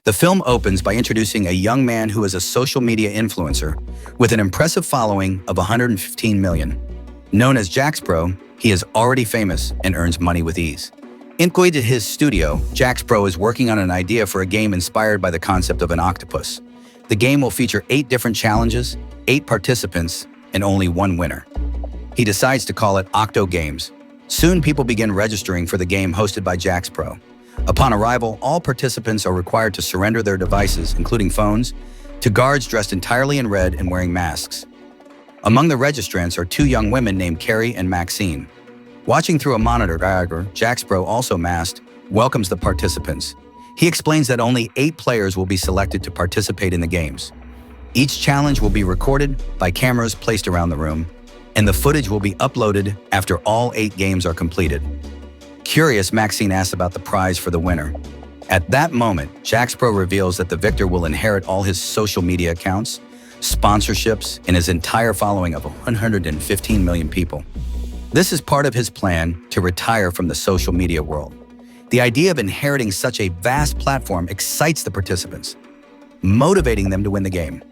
The film opens by introducing a young man who is a social media influencer with an impressive following of 115 million. Known as Jaxpro, he is already famous and earns money with ease. Inside his studio, Jaxpro is working on an idea for a game inspired by the concept of an octopus. The game will feature 8 different challenges, 8 participants, and only one winner. He decides to call it Octo Games. Soon people begin registering for the game hosted by Jaxpro. Upon arrival, all participants are required to surrender their devices, including phones, to guards dressed entirely in red and wearing masks. Among the registrants are 2 young women named Carrie and Maxine. Watching through a monitor, Jaxpro, also masked, welcomes the participants. He explains that only 8 players will be selected to participate in the games. Each challenge will be recorded by cameras placed around the room, and the footage will be uploaded after all 8 games are completed. Curious, Maxine asks about the prize for the winner. At that moment, Jaxpro reveals that the victor will inherit all his social media accounts, sponsorships, and his entire following of 115 million people. This is part of his plan to retire from the social media world. The idea of inheriting such a vast platform excites the participants, motivating them to win the game.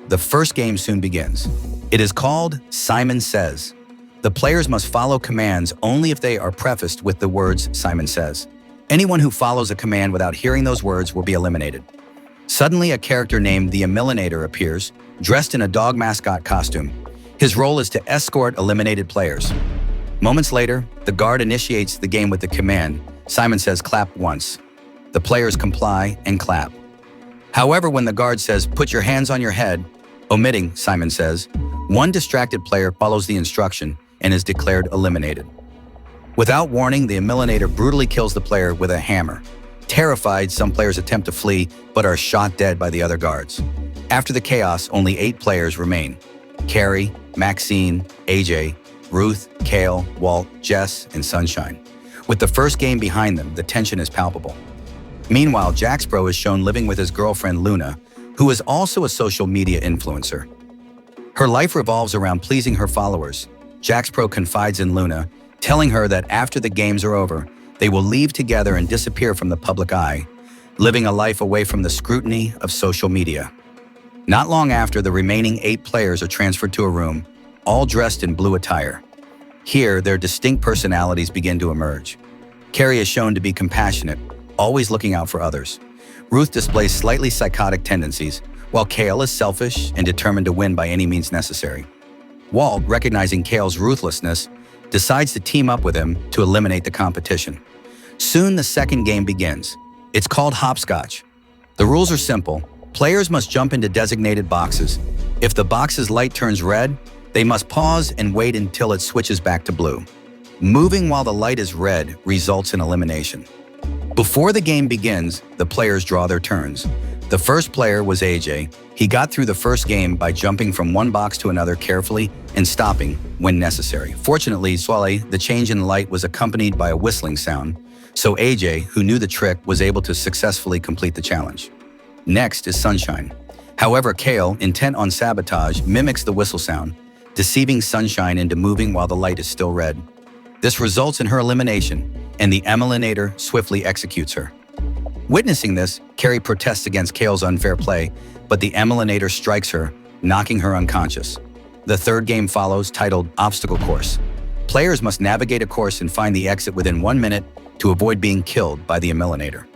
The first game soon begins. It is called Simon Says. The players must follow commands only if they are prefaced with the words Simon Says. Anyone who follows a command without hearing those words will be eliminated. Suddenly, a character named the Eliminator appears, dressed in a dog mascot costume. His role is to escort eliminated players. Moments later, the guard initiates the game with the command, Simon Says clap once. The players comply and clap. However, when the guard says put your hands on your head, omitting Simon Says, one distracted player follows the instruction and is declared eliminated. Without warning, the Eliminator brutally kills the player with a hammer. Terrified, some players attempt to flee but are shot dead by the other guards. After the chaos, only 8 players remain: Carrie, Maxine, AJ, Ruth, Kale, Walt, Jess, and Sunshine. With the first game behind them, the tension is palpable. Meanwhile, Jaxpro is shown living with his girlfriend Luna, who is also a social media influencer. Her life revolves around pleasing her followers. Jaxpro confides in Luna, telling her that after the games are over, they will leave together and disappear from the public eye, living a life away from the scrutiny of social media. Not long after, the remaining 8 players are transferred to a room, all dressed in blue attire. Here, their distinct personalities begin to emerge. Carrie is shown to be compassionate, always looking out for others. Ruth displays slightly psychotic tendencies, while Kale is selfish and determined to win by any means necessary. Walt, recognizing Kale's ruthlessness, decides to team up with him to eliminate the competition. Soon, the second game begins. It's called Hopscotch. The rules are simple. Players must jump into designated boxes. If the box's light turns red, they must pause and wait until it switches back to blue. Moving while the light is red results in elimination. Before the game begins, the players draw their turns. The first player was AJ. He got through the first game by jumping from one box to another carefully and stopping when necessary. Fortunately, the change in light was accompanied by a whistling sound, so AJ, who knew the trick, was able to successfully complete the challenge. Next is Sunshine. However, Kale, intent on sabotage, mimics the whistle sound, deceiving Sunshine into moving while the light is still red. This results in her elimination, and the Eliminator swiftly executes her. Witnessing this, Carrie protests against Kale's unfair play, but the Eliminator strikes her, knocking her unconscious. The third game follows, titled Obstacle Course. Players must navigate a course and find the exit within 1 minute to avoid being killed by the Eliminator.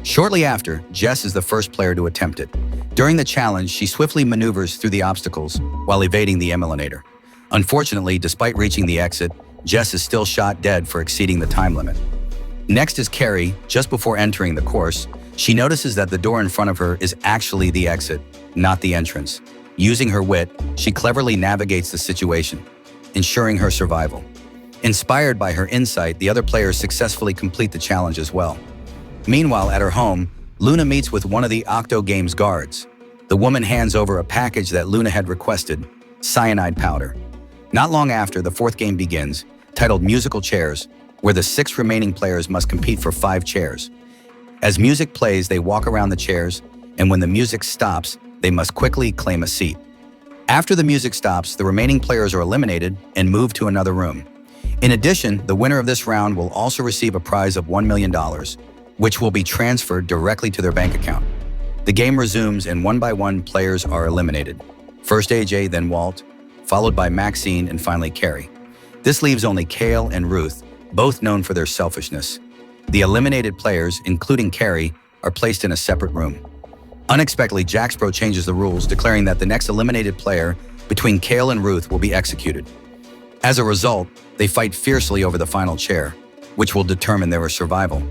Shortly after, Jess is the first player to attempt it. During the challenge, she swiftly maneuvers through the obstacles while evading the Eliminator. Unfortunately, despite reaching the exit, Jess is still shot dead for exceeding the time limit. Next is Carrie. Just before entering the course, she notices that the door in front of her is actually the exit, not the entrance. Using her wit, she cleverly navigates the situation, ensuring her survival. Inspired by her insight, the other players successfully complete the challenge as well. Meanwhile, at her home, Luna meets with one of the Octo Games guards. The woman hands over a package that Luna had requested, cyanide powder. Not long after, the fourth game begins, titled Musical Chairs, where the 6 remaining players must compete for 5 chairs. As music plays, they walk around the chairs, and when the music stops, they must quickly claim a seat. After the music stops, the remaining players are eliminated and move to another room. In addition, the winner of this round will also receive a prize of $1 million, which will be transferred directly to their bank account. The game resumes and one by one players are eliminated. First AJ, then Walt, followed by Maxine and finally Carrie. This leaves only Kale and Ruth, both known for their selfishness. The eliminated players, including Carrie, are placed in a separate room. Unexpectedly, Jaxpro changes the rules, declaring that the next eliminated player between Kale and Ruth will be executed. As a result, they fight fiercely over the final chair, which will determine their survival.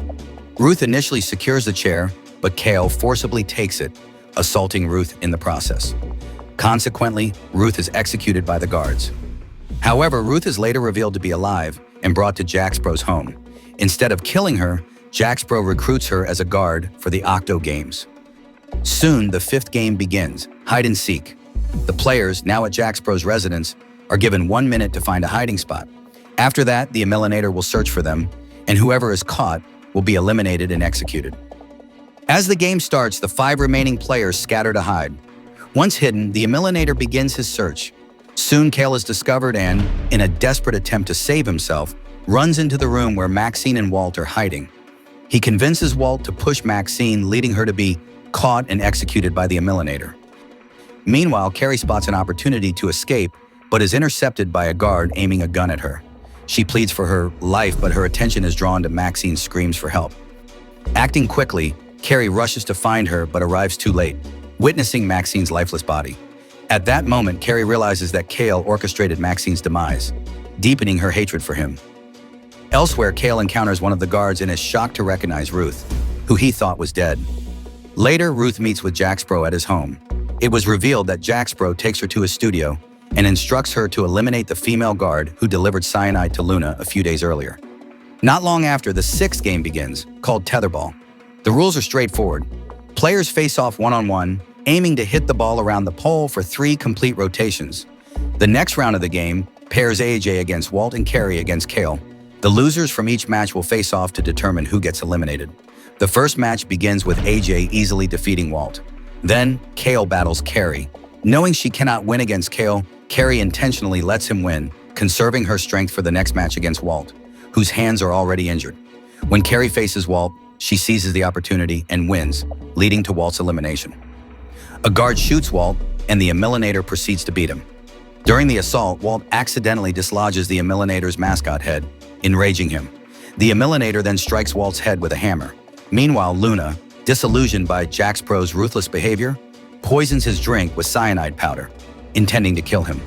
Ruth initially secures the chair, but Kale forcibly takes it, assaulting Ruth in the process. Consequently, Ruth is executed by the guards. However, Ruth is later revealed to be alive and brought to Jaxpro's home. Instead of killing her, Jaxpro recruits her as a guard for the Octo Games. Soon, the fifth game begins, hide and seek. The players, now at Jaxpro's residence, are given 1 minute to find a hiding spot. After that, the Eliminator will search for them, and whoever is caught will be eliminated and executed. As the game starts, the 5 remaining players scatter to hide. Once hidden, the Eliminator begins his search. Soon, Kale is discovered and, in a desperate attempt to save himself, runs into the room where Maxine and Walt are hiding. He convinces Walt to push Maxine, leading her to be caught and executed by the Eliminator. Meanwhile, Carrie spots an opportunity to escape, but is intercepted by a guard aiming a gun at her. She pleads for her life, but her attention is drawn to Maxine's screams for help. Acting quickly, Carrie rushes to find her, but arrives too late, witnessing Maxine's lifeless body. At that moment, Carrie realizes that Kale orchestrated Maxine's demise, deepening her hatred for him. Elsewhere, Kale encounters one of the guards and is shocked to recognize Ruth, who he thought was dead. Later, Ruth meets with Jaxpro at his home. It was revealed that Jaxpro takes her to his studio and instructs her to eliminate the female guard who delivered cyanide to Luna a few days earlier. Not long after, the 6th game begins, called Tetherball. The rules are straightforward. Players face off one-on-one, aiming to hit the ball around the pole for 3 complete rotations. The next round of the game pairs AJ against Walt and Carrie against Kale. The losers from each match will face off to determine who gets eliminated. The first match begins with AJ easily defeating Walt. Then, Kale battles Carrie. Knowing she cannot win against Kale, Carrie intentionally lets him win, conserving her strength for the next match against Walt, whose hands are already injured. When Carrie faces Walt, she seizes the opportunity and wins, leading to Walt's elimination. A guard shoots Walt, and the Eliminator proceeds to beat him. During the assault, Walt accidentally dislodges the Eliminator's mascot head, enraging him. The Eliminator then strikes Walt's head with a hammer. Meanwhile, Luna, disillusioned by Jaxpro's ruthless behavior, poisons his drink with cyanide powder, intending to kill him.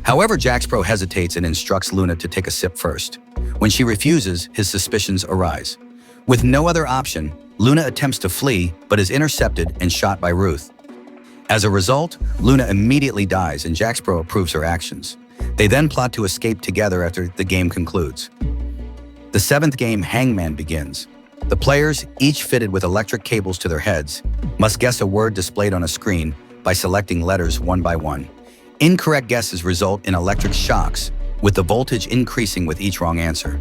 However, Jaxpro hesitates and instructs Luna to take a sip first. When she refuses, his suspicions arise. With no other option, Luna attempts to flee but is intercepted and shot by Ruth. As a result, Luna immediately dies and Jaxpro approves her actions. They then plot to escape together after the game concludes. The 7th game, Hangman, begins. The players, each fitted with electric cables to their heads, must guess a word displayed on a screen by selecting letters one by one. Incorrect guesses result in electric shocks, with the voltage increasing with each wrong answer.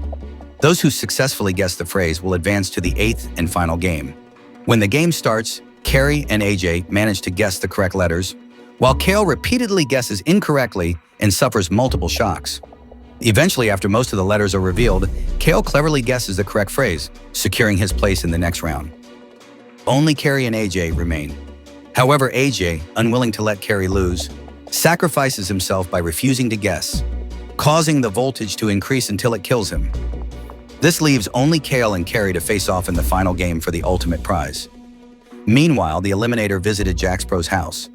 Those who successfully guess the phrase will advance to the 8th and final game. When the game starts, Carrie and AJ manage to guess the correct letters, while Kale repeatedly guesses incorrectly and suffers multiple shocks. Eventually, after most of the letters are revealed, Kale cleverly guesses the correct phrase, securing his place in the next round. Only Carrie and AJ remain. However, AJ, unwilling to let Carrie lose, sacrifices himself by refusing to guess, causing the voltage to increase until it kills him. This leaves only Kale and Carrie to face off in the final game for the ultimate prize. Meanwhile, the Eliminator visited Jaxpro's house.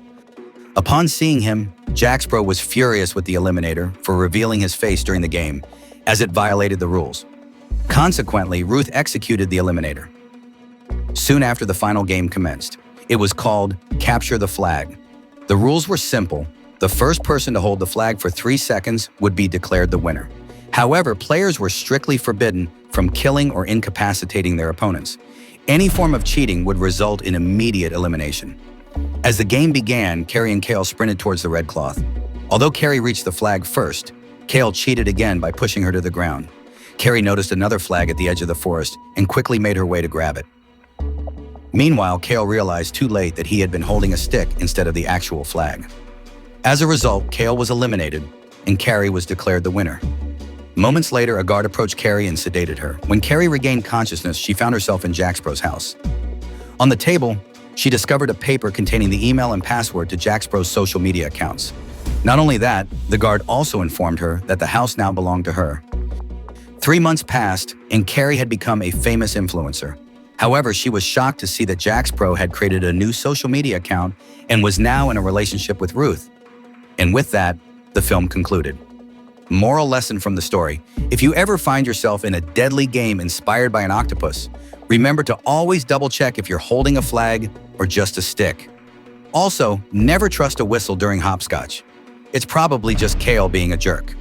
Upon seeing him, Jaxpro was furious with the Eliminator for revealing his face during the game, as it violated the rules. Consequently, Ruth executed the Eliminator. Soon after the final game commenced, it was called Capture the Flag. The rules were simple. The first person to hold the flag for 3 seconds would be declared the winner. However, players were strictly forbidden from killing or incapacitating their opponents. Any form of cheating would result in immediate elimination. As the game began, Carrie and Kale sprinted towards the red cloth. Although Carrie reached the flag first, Kale cheated again by pushing her to the ground. Carrie noticed another flag at the edge of the forest and quickly made her way to grab it. Meanwhile, Kale realized too late that he had been holding a stick instead of the actual flag. As a result, Kale was eliminated, and Carrie was declared the winner. Moments later, a guard approached Carrie and sedated her. When Carrie regained consciousness, she found herself in Jaxpro's house. On the table, she discovered a paper containing the email and password to Jaxpro's social media accounts. Not only that, the guard also informed her that the house now belonged to her. 3 months passed, and Carrie had become a famous influencer. However, she was shocked to see that Jaxpro had created a new social media account and was now in a relationship with Ruth. And with that, the film concluded. Moral lesson from the story: if you ever find yourself in a deadly game inspired by an octopus, remember to always double-check if you're holding a flag or just a stick. Also, never trust a whistle during hopscotch. It's probably just Kale being a jerk.